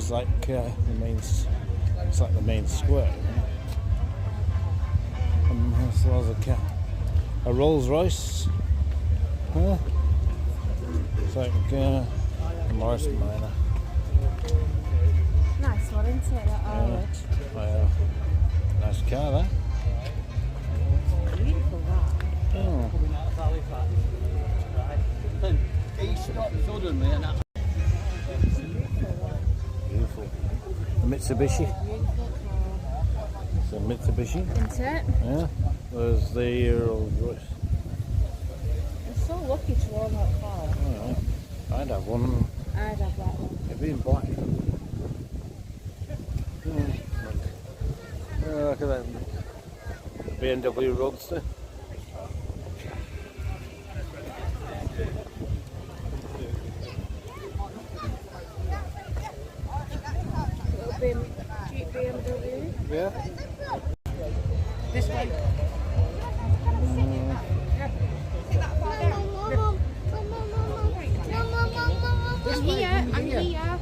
is like the main. It's like the main square. And there's a Rolls Royce. It's like a Morris Minor. Nice one, isn't it? That orange. Yeah. Nice car, that. Beautiful, that. Oh. He stopped suddenly and that. Beautiful. A Mitsubishi. It's a Mitsubishi. Isn't it? Yeah. There's the Rolls Royce. I'm so lucky to own that car. Oh, I'd have one. I'd have that one. It'd be in black. Look at that BMW Roadster. Little Jeep BMW. Yeah. This one. I'm here. I'm here.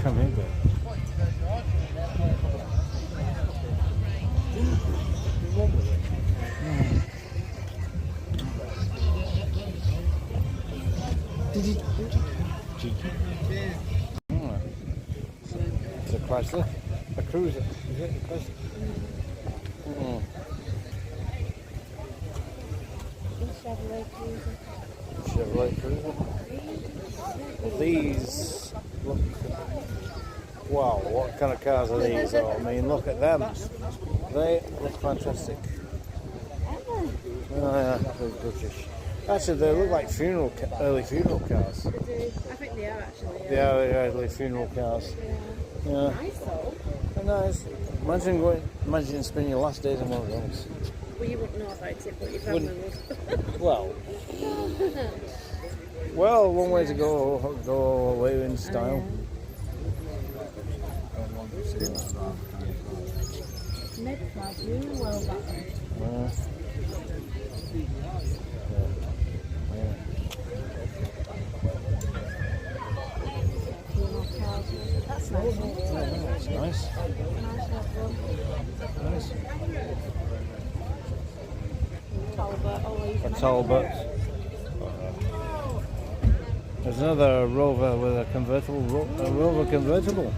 Come in, babe. It's a Chrysler. A Cruiser. Is it a Chrysler? Chevrolet Cruiser. Well, these look. Wow, what kind of cars are these? Oh, I mean, look at them. They look fantastic. Oh yeah, they're British. Actually, they look like early funeral cars. They do. I think they are actually. They are early funeral cars. Yeah. Nice though. They're nice. Imagine spending your last days in one of those. Well, you wouldn't know about it, but your family would. Well, one way to go away in style. That's nice. That's nice. Nice. Talbot. A Talbot. There's another Rover with a convertible. A Rover convertible.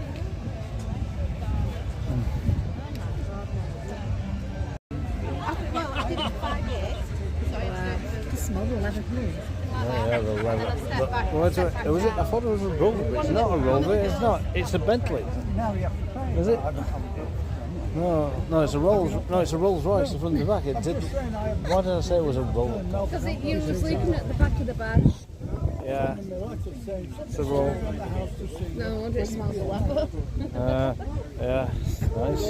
I did it 5 years. The small leather blue. Yeah, the leather. Was it? I thought it was a Rover, but it's not a Rover. It's not. It's a Bentley. Is it? No, it's a Rolls. No, it's a Rolls Royce from the back. It did. Why did I say it was a Rover? Because you were sleeping at the back of the badge. Yeah. It's a roll. No wonder it smells of leather. Yeah. Nice.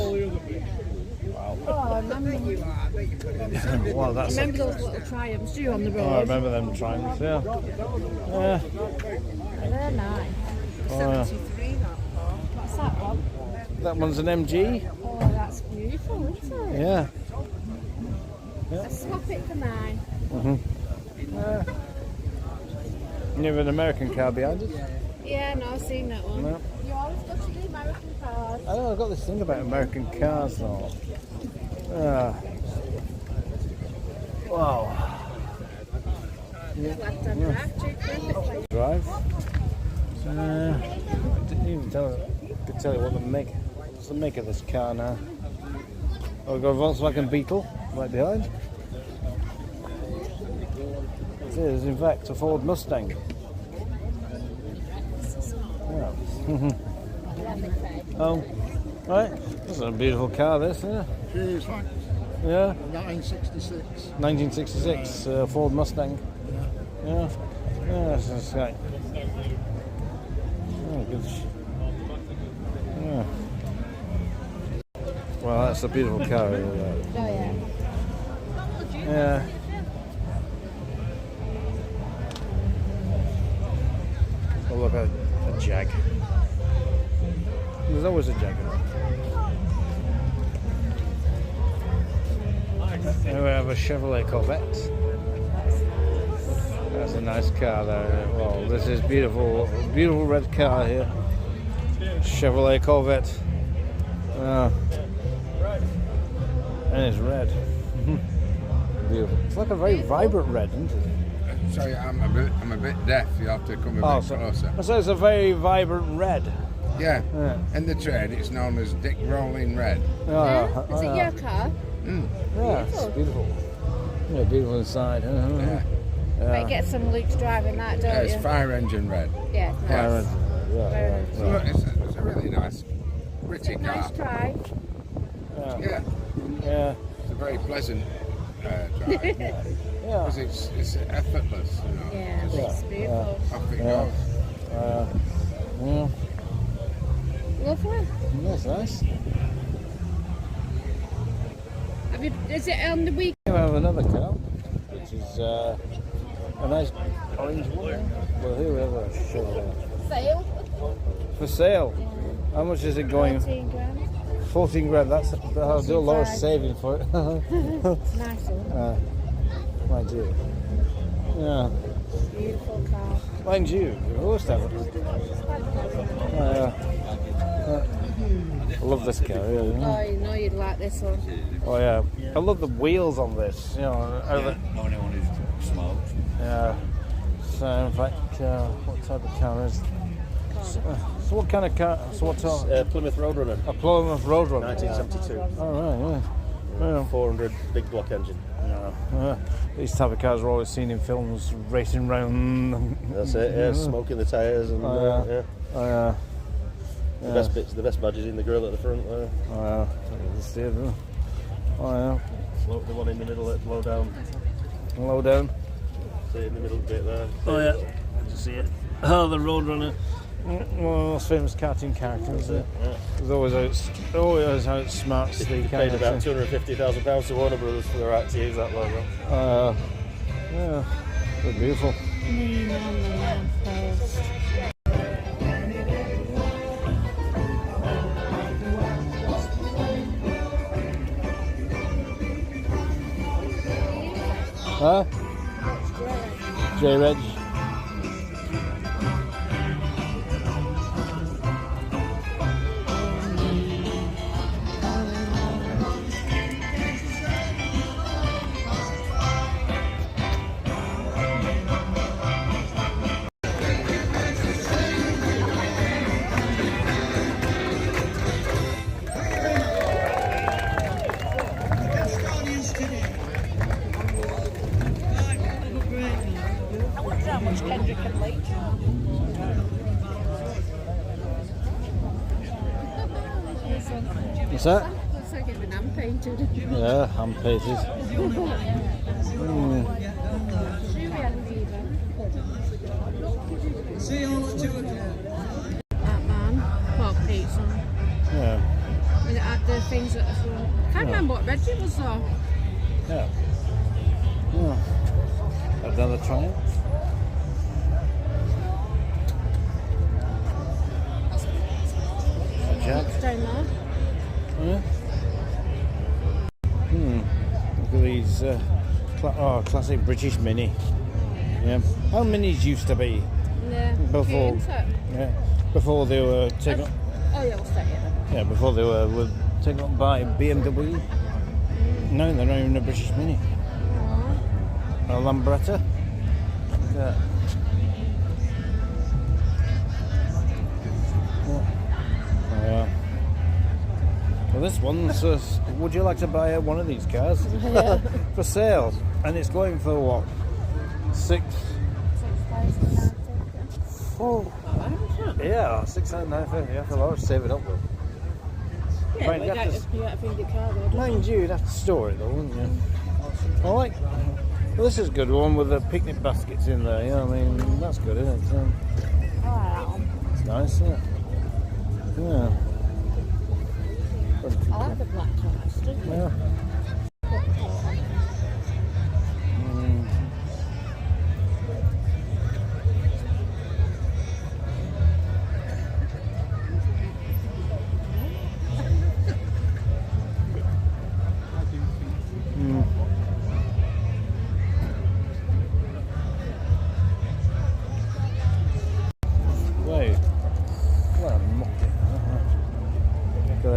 Wow. Oh, I remember. Well, that's. Remember those little Triumphs, do you, on the road? Oh, I remember them Triumphs. Yeah. Yeah. They're nice. 73. What's that one? That one's an MG. Oh, that's beautiful, isn't it? Yeah. Let's swap it for mine. You have an American car behind us? Yeah, no, I've seen that one. No. You always go to the American cars. I know, I've got this thing about American cars though. Wow. Drive. I didn't even could tell you what the make. What's the make of this car now? Oh, we've got a Volkswagen Beetle right behind. It is, in fact, a Ford Mustang. Yeah. Oh, right. This is a beautiful car, this, yeah. Cheers. Yeah. 1966. 1966 Ford Mustang. Yeah. Yeah, that's right. Oh, good. Yeah. Well, that's a beautiful car. Oh, yeah. Yeah. Oh, look, a Jag. There's always a Jag. And we have a Chevrolet Corvette. That's a nice car there. Well, this is beautiful, beautiful red car here. Chevrolet Corvette. And it's red. Beautiful. It's like a very vibrant red, isn't it? Sorry, I'm a bit deaf. You have to come a bit closer. So it's a very vibrant red. Yeah. In the trade, it's known as Dick Rolling Red. Is it your car? Yeah, it's beautiful. Yeah, beautiful inside. Yeah. But get some Luke's driving that, don't It's you? fire engine red. Yeah, it's nice. It's a really nice, pretty car. Nice drive. Yeah. Yeah. It's a very pleasant drive. Because it's effortless, you know. Yeah, it's beautiful. Off it goes. Lovely. That's nice. Is it on the week? We have another car, which is a nice orange one. Well, here we have a Chevrolet. Sale? For sale. How much is it going? 14 grand. 14 grand. I'll do a lot of saving for it. It's a nice one. Mind you. Yeah. Beautiful car. Mind you. You always have it. I love this car. Really. Oh, you know you'd like this one. Oh yeah. I love the wheels on this. You know. Anyone who smokes. Yeah. So in fact, what type of car is? So what kind of car? So what type? Plymouth Roadrunner, A Plymouth Roadrunner. 1972. All right. Yeah. 400 big block engine. These type of cars are always seen in films, racing round. That's it. Yeah, smoking the tyres and the best bits, the best badges in the grill at the front. The The one in the middle, low down. Low down. See it in the middle bit there. Oh yeah, to see it. Oh, the Roadrunner. One of those famous cartoon characters. There's always outsmarts the They paid about £250,000 to Warner Brothers for the right to use that logo. Yeah, they're beautiful. Lean on the lamppost. Huh? J-Reg. What's that? Looks like it's been hand-painted. Yeah, hand painted. That man, pork pizza. Yeah. And it had the things at the front. Can't remember what red it was though. Yeah. Another Triumph. Jack. It's down there. Yeah. Look at these classic British Mini. Yeah. How Minis used to be Yeah. before. Cute, isn't it? Yeah. Before they were taken. Oh yeah, we'll stay here. Yeah. Before they were taken up by BMW. No, they're not even a British Mini. A Lambretta. Look at that. Yeah. Well, this one says, would you like to buy one of these cars? Yeah. For sale? And it's going for what? 6,000. Oh. Yeah, 6,950. You have to save it up with. Yeah, Right, but you you have don't to- have to feed the car though, do you? Mind you, you'd have to store it though, wouldn't you? I like. Well, this is a good one with the picnic baskets in there. Yeah, I mean that's good, isn't it? I like that one. It's nice, isn't it? Yeah. I like the black cars, don't you? Yeah.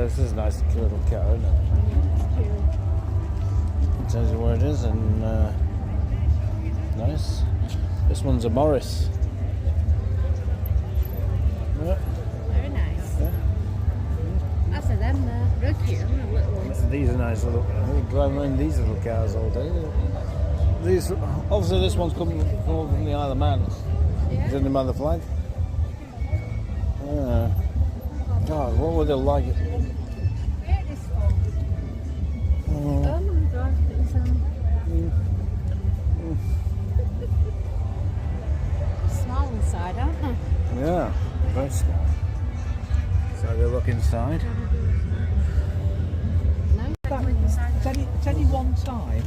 this is a nice little car, isn't it? It tells you where it is, and nice. This one's a Morris. Yeah. Very nice. Yeah. I said them there. Real cute, aren't they, little ones? These are nice little. I drive around these little cars all day. These, obviously, this one's coming from the Isle of Man. Yeah. It's in the mother flag. Yeah. God, what would they like it? Oh my god, it's small inside, aren't they? Yeah, very small. So they look inside. No, It's only one time.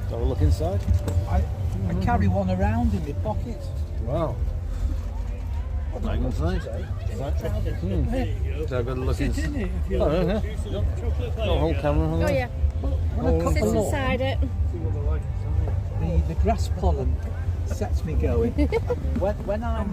So we look inside. I carry one around in my pocket. Wow. Like inside. So I've got to look inside. Oh, yeah. Got a whole camera on Oh there. yeah, When I come sits along, inside it. the grass pollen sets me going. when I'm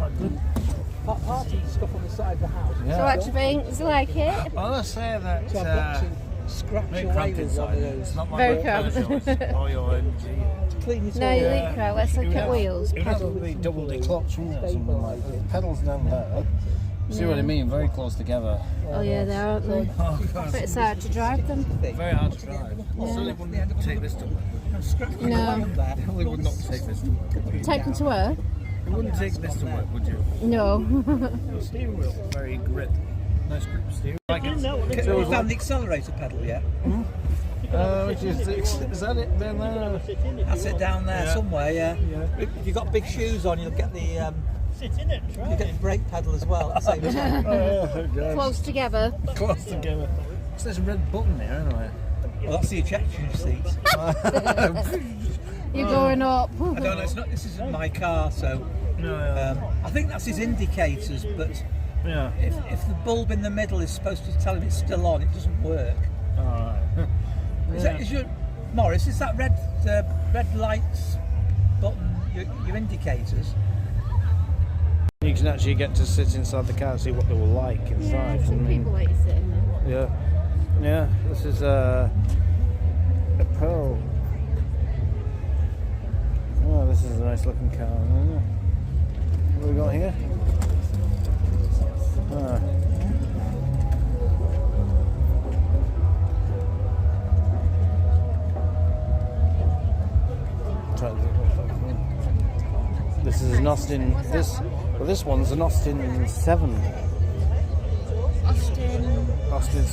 part of the stuff on the side of the house. So what do you think? Does you like it? Well, let's say that. So I've got to scratch Very away cramped with one inside. of It's those. not like Very a cramped. Peugeot or your MG. Clean it No, all you out. look right. Let's look at wheels. It would have to be double declutch, wouldn't it? Something like that. The pedals down there. See what I mean? Very close together. Oh yeah, they are, aren't they? Oh, God. But it's hard to drive them. Very hard to drive. Certainly wouldn't take this to work. No. Definitely would not take this to work. Take them to work? You wouldn't take this to work, would you? No. The steering wheel, very grip. Nice grip steering. Like Have you found the accelerator pedal yet? which is that it down there? That's it down there Yeah. somewhere, yeah. If you've got big shoes on, you'll get the you get the brake pedal as well at the same time. Oh, God. Close together. Close together. What's this red button there, anyway? Well, that's the ejection seat. You're going up. I don't know. It's not. This isn't my car, so I think that's his indicators. But Yeah. if the bulb in the middle is supposed to tell him it's still on, it doesn't work. Alright. Is your Morris? Is that red lights button your indicators? You can actually get to sit inside the car and see what they were like inside. Some people like to sit in there. Yeah. Yeah, this is a Pearl. Oh, this is a nice looking car. Isn't it? What have we got here? Ah. This is an Austin. This one's an Austin 7. Austin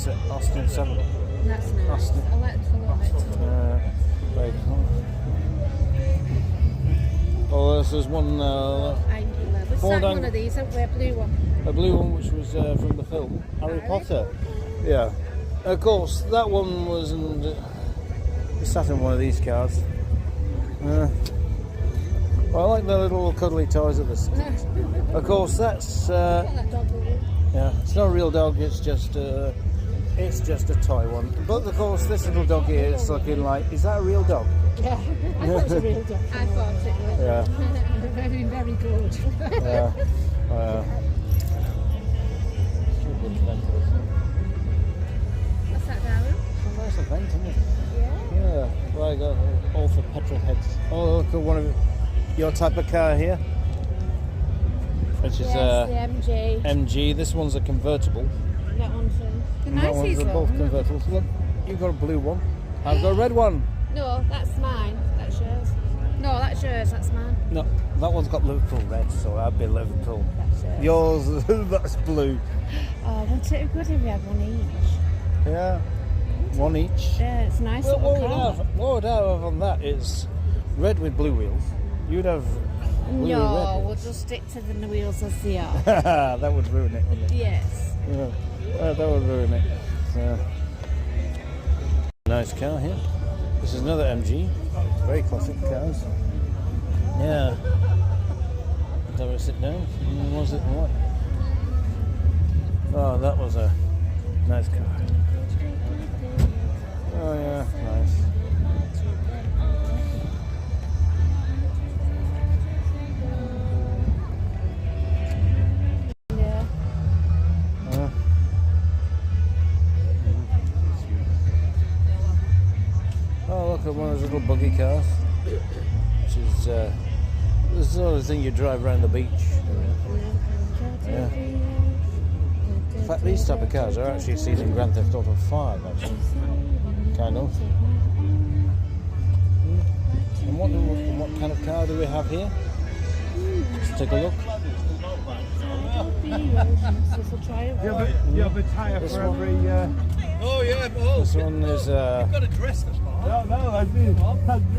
7. That's nice. Austin. I like the colour of it. Very cool. Oh, this is one. We Ford sang Ang- one of these, haven't we? A blue one. A blue one, which was from the film Harry Potter. Yeah. Of course, that one was. We sat in one of these cars. Well, I like the little cuddly toys of this. Of course, that's. That dog will do. Yeah, it's not a real dog. It's just a toy one. But of course, this little dog here is looking like. Is that a real dog? Yeah, I thought it was a real dog. I thought it was. Yeah. Very, very good. Yeah. What's that, Darren? Nice event, isn't it? Yeah. Yeah. Well, I got all for petrol heads. Oh, look at one of your type of car here, which is Yes, the MG. MG. This one's a convertible. That one's the And that nice one's these both look. convertibles. Look, you've got a blue one. I've got a red one. No, that's mine. That's yours. No, that's yours. That's mine. No, that one's got Liverpool red, so I'd be Liverpool. That's yours. Yours, that's blue. Oh, wouldn't it be good if we had one each? Yeah, one each. Yeah, it's a nice Well, little car. what would I have on that is red with blue wheels. You'd have blue No, with red we'll wheels. just stick to the wheels as they are. That would ruin it, wouldn't it? Yes. Yeah, that would ruin it. Yeah. Nice car here. This is another MG. Very classic cars. Yeah. Let's have a sit down. What was it? What? Oh, that was a nice car. Oh yeah, nice. Yeah. little buggy cars, which is this is the sort of thing you drive around the beach. Yeah. In fact, these type of cars are actually seen in Grand Theft Auto 5, actually. Kind of. And what kind of car do we have here? Let's take a look. You have a tyre This for one. every. Oh yeah, oh. This one is You've got a dress this morning. No, I did. I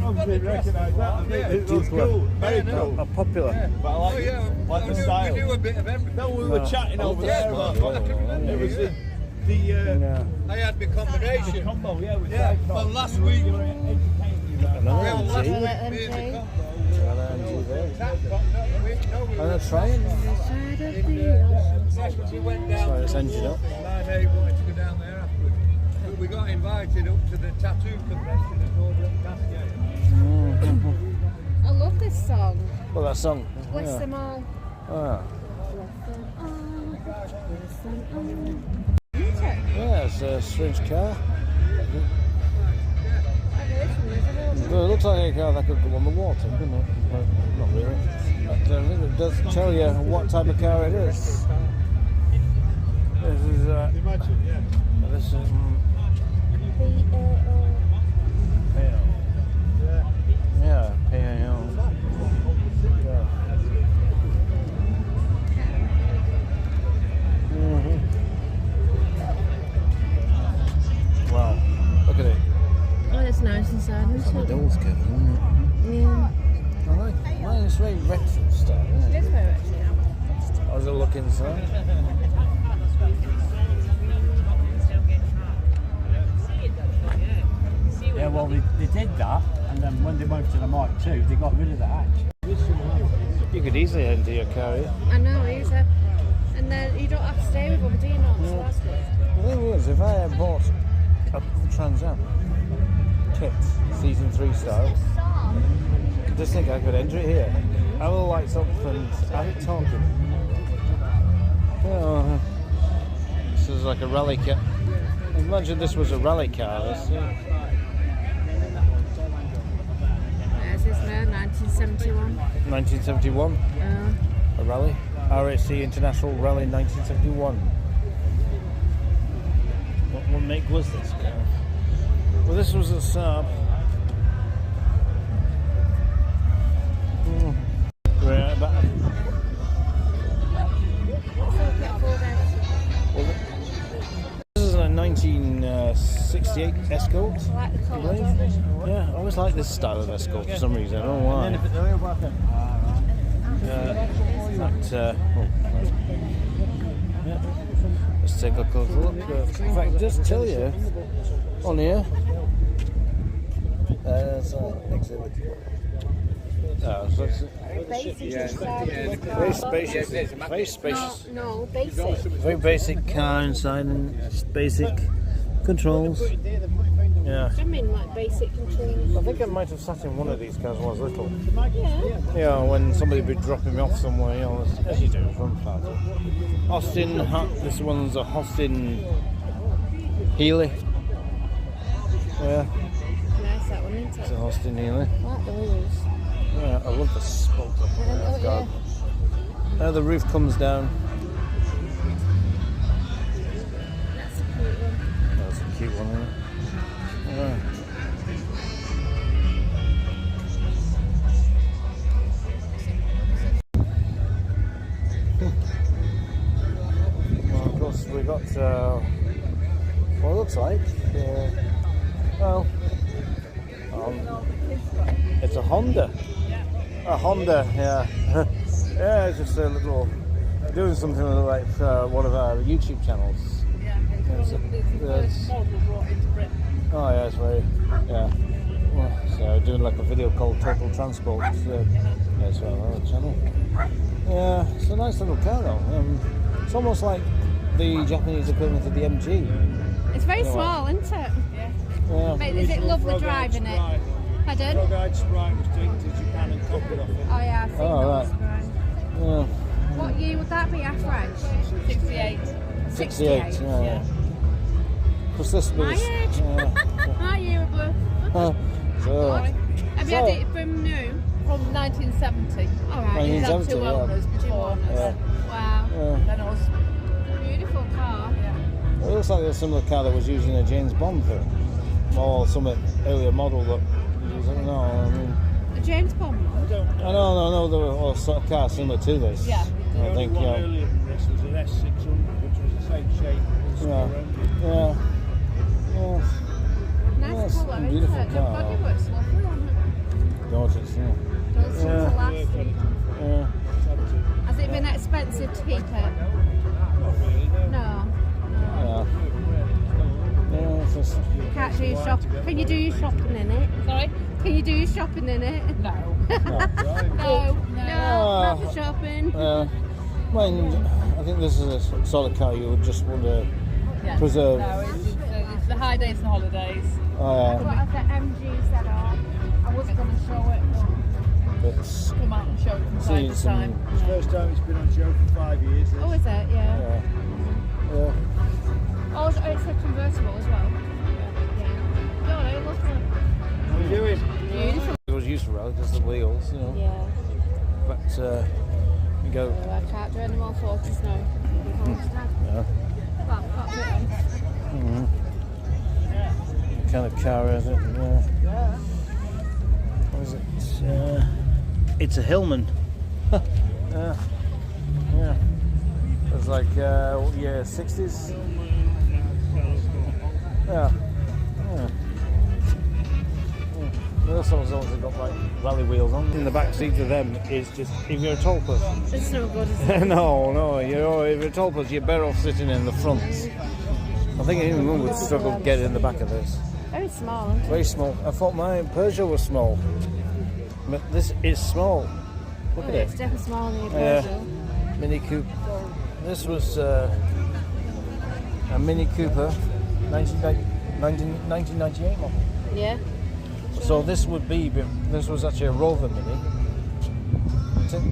obviously recognise that. I think it looks cool. Very cool. a popular. But I Oh like, yeah, like the we style. do a bit of everything. No, we were chatting over there about it was the Yeah. I had my the combination. combo, yeah, with Yeah, Cyclops. well, last week- You were educating about Another Well, last MG. week Let them being the take. combo. Another MG there. And a Triumph. We went So down. it's engine up. My mate wanted to go down there afterwards. But we got invited up to the tattoo convention at Northern Cascade. I love this song. Well, that song. Bless Yeah. them all. Ah. Bless them all. Bless them all. Isn't it? Yeah, it's a strange car. I heard from this. Well, it looks like a car that could go on the water, couldn't it? But not really. But I think it does tell you what type of car it is. This is, Imagine, yeah. this is, yeah, PAL. Yeah. Wow, look at it. Oh, it's nice inside, The isn't it? doors, Kevin, isn't it? Yeah. I like mine. It's very retro style, isn't it? It's very actually. How's it look inside? Yeah, well, they did that, and then when they moved to the Mark II, they got rid of the hatch. You could easily empty your car here. I know, he's a. And then you don't have to stay with them, do you not? So that's good. The thing is, if I had bought a Trans Am kit, season 3 style, I just think I could enter it here. Have the lights up and have it talking. Oh, this is like a rally car. Imagine this was a rally car. This, There's his man, 1971. 1971, a rally. RAC International Rally 1971. What make was this car? Well, this was a Saab. Right, but this is a 1968 Escort. I like the I colour, believe. don't they? Yeah, I always like this style of Escort for some reason. I don't know why. But, yeah. Let's take a closer look. In fact, just tell you on here. Exhibit. So it's Basic inside. very spacious. Very spacious. No, basic. Very basic car inside and just basic controls. Yeah. I mean, like basic controls. I think I might have sat in one of these cars when I was little. Yeah. Yeah, when somebody would be dropping me off somewhere, you know, as you do from Part2. Austin, this one's a Austin Healy. Yeah, Nice that one, isn't it's it? an Austin Healy. I like the wheels. Yeah, I love the spoke up. Oh, yeah. Now the roof comes down. That's a cute one. That's a cute one, isn't it? Yeah. Well, of course, we got what it looks like. Well, it's a Honda. A Honda, yeah. Yeah, it's just a little doing something like one of our YouTube channels. Oh yeah, it's very, yeah. Well, so doing like a video called Total Transport. Yeah, it's another channel. Yeah, it's a nice little car though. It's almost like the Japanese equivalent of the MG. It's very Yeah. small, isn't it? Yeah. Mate, is it lovely driving it? Pardon? Frog-eyed Sprite was taken to Japan and copied off it. Oh yeah, I've seen Oh, those. right. Right. Yeah. What year would that be, average? 68. 68. Yeah. What's this? My age. Yeah. My year of birth. So, Have you had it from new? From 1970. All right. We've had 1970, two yeah. owners before. Yeah. Wow. Yeah. Then us. Beautiful car. It looks like a similar car that was used in a James Bond film, or some earlier model that was, I don't know. I mean, The James Bond one. I know there were all sort of cars similar to this. Yeah. I think, one yeah. earlier than this was an S600, which was the same shape as the Yeah. Roman. Yeah. Nice Yes, colour, isn't beautiful it? The car. bodywork's lovely on it. Gorgeous, yeah. Does seem to Yeah. last. Yeah. Has it been expensive to keep it? Not really, no. No. Yeah. Yeah, it's just, Can't do your shopping. Can you do your shopping in it? Sorry? Can you do your shopping in it? No. No. Not for shopping. Mind, I think this is a sort of car you would just want to Yeah. preserve. No, it's the high days and holidays. Oh, What have the MG set on? I was going to show it, yeah. It's, come out and show it from time See, to it's time. It's the first time it's been on show for 5 years. This. Oh, is it? Yeah. yeah. Yeah. Oh, it's a convertible as well. Yeah. Oh, they look How you doing? beautiful. It was used for rally, just the wheels, you know. Yeah. But you go. Oh, I can't do any more photos now. Yeah. Well, that's it. Mm-hmm. What kind of car is it? Yeah. What is it? It's a Hillman. Yeah. Yeah. It's like, yeah, 60s. Yeah. Yeah. Those ones also got like rally wheels on. In the back seat of them is just, if you're a tall person. It's no good, is it? No, if you're a tall person, you're better off sitting in the front. I think even Mum would struggle to get in the back of this. Very small, isn't it? Very small. I thought my Peugeot was small, but this is small. Look at It's it. definitely smaller than your Yeah. Peugeot. Mini Coupe. This was a Mini Cooper, 1998 model. Yeah. So this would be, this was actually a Rover Mini.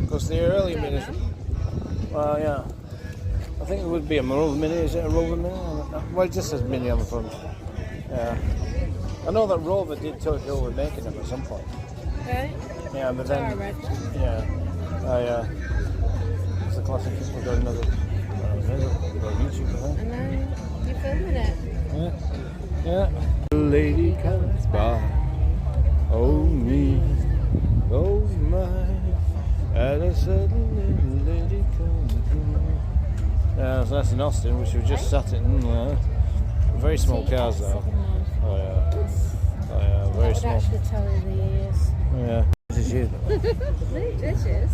Because the earlier Minis, well, yeah. I think it would be a Rover Mini. Is it a Rover Mini? Well, it just says Mini on the front. Yeah. I know that Rover did take over making them at some point. Right. Yeah, but then, Red. yeah. It's a classic. We've got another. We've got YouTube, I think. And then you're filming it. Yeah. Yeah. The lady comes by. Oh me, oh my, and a sudden little lady comes by. Yeah, so that's in Austin, which we just sat in. Very small cars though. Oh yeah. Oh yeah, very I would small. actually tell you the years. Yeah. This is you. Dishes.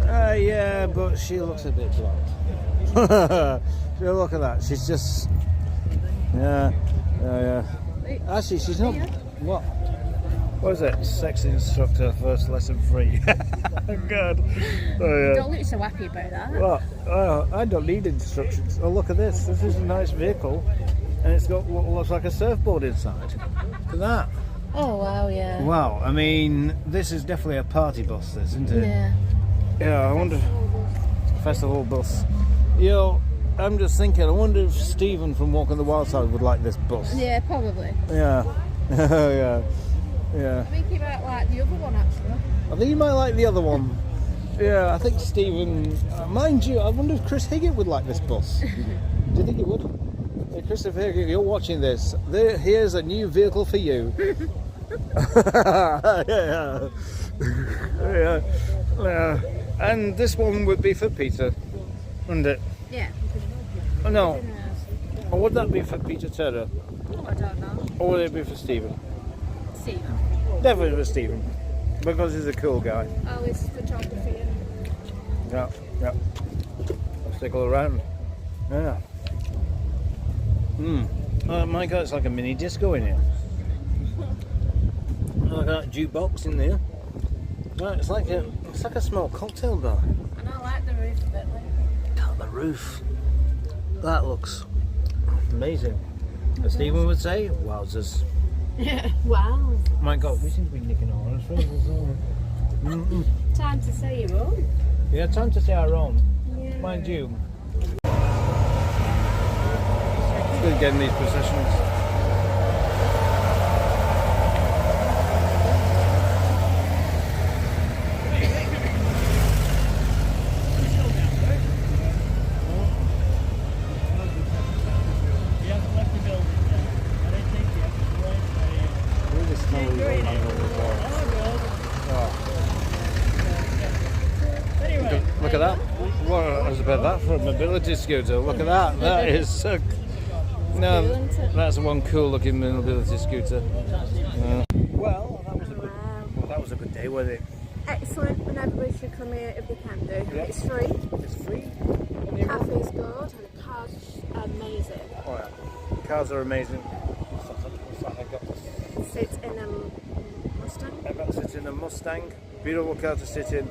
Yeah, but she looks a bit blonde. Look at that. She's just. Yeah. Actually, she's not. What? What is it? Sex instructor, first lesson free. Good. Oh, Don't look so happy about that. Well, I don't need instructions. Oh, look at this. This is a nice vehicle, and it's got what looks like a surfboard inside. Look at that. Oh, wow, yeah. Wow. I mean, this is definitely a party bus, this, isn't it? Yeah. Yeah. I wonder. Festival bus. You know, I'm just thinking. I wonder if Stephen from Walking the Wild Side would like this bus. Yeah, probably. Yeah. Yeah. Yeah. I think he might like the other one, actually. I think you might like the other one. Yeah, I think Stephen. Mind you, I wonder if Chris Higgett would like this bus. Do you think he would? Hey, Christopher Higgett, if you're watching this, here's a new vehicle for you. Yeah. And this one would be for Peter, wouldn't it? Yeah. Oh, no. Or would that be for Peter Turner? I don't know. Or would it be for Stephen? Stephen. Definitely for Stephen. Because he's a cool guy. Oh, it's photography. Yeah. Let's take a look around. Yeah. Oh my god, it's like a mini disco in here. Look at that jukebox in there. Right, it's like a small cocktail bar. And I like the roof a bit. Look at the roof. That looks amazing. As Stephen would say, wowzers. Yeah. Wow. My god, we seem to be nicking our fingers. Time to say your own. Yeah, time to say our own. Yeah. Mind you. Good getting these processions. at that for a mobility scooter. Look at that. That is so. No, cool, isn't it? that's one cool looking mobility scooter. Well, that was a good day, wasn't it? Excellent, and everybody should come here if they can do. Yeah. It's free, It's free. the cafe's good, and the car's amazing. Oh yeah, cars are amazing. Sit in a Mustang. I got to sit in a Mustang, beautiful car to sit in,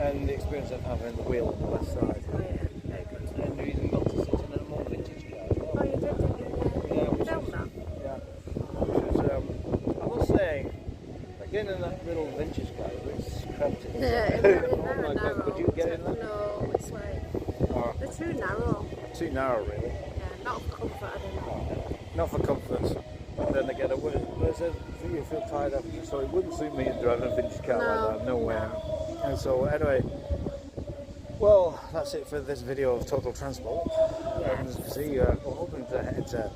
and the experience of having the wheel on the left side. Oh yeah, very good. And you even got to sit in a more vintage car as well. Oh, you did, didn't you? Yeah, which Film is- that. Yeah, which is, I must say, again in that little vintage car, it's cramped inside. Yeah, Oh very my God, narrow. could you get in there? No, it's like, Oh, they're too narrow. too narrow, really. Yeah, not for comfort, I don't know. Not for comfort. And then again, it said you feel tired after, so it wouldn't suit me driving a vintage car like that, no way. And so anyway, well, that's it for this video of Total Transport. And see, we're hoping to head to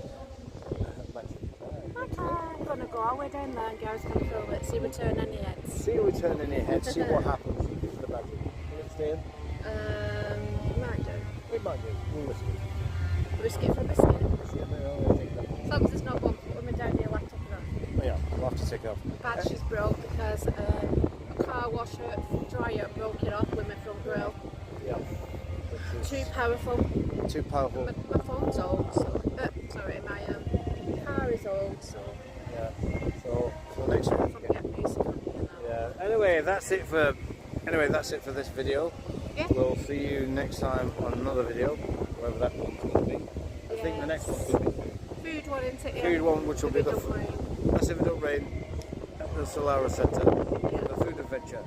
I'm gonna go all the way down there and Gary's gonna film it, see we turn any heads. see we turn in your head, see what happens. You the back. You gonna stay in? Might do. We might do. We'll risk it. Risk it for a biscuit. See, I think I'll take that. As long as it's not one when we're down here, we'll have to take it off. Oh, yeah, we'll have to take off. Badge is broke because a car washer dryer broke it off with my front grill. Yeah. Too powerful. Too powerful. My phone's old, so sorry, my car is old, so Yeah. So next I week. can't get music on here now. Yeah. Anyway, that's it for this video. Yeah. We'll see you next time on another video, wherever that one's going to be. I think the next one's going to be Food one, isn't it? food one, which will be the rain. that's if it don't rain at the Solara Centre, the food adventure.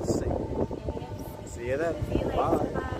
See you then. See you later. Bye. Bye.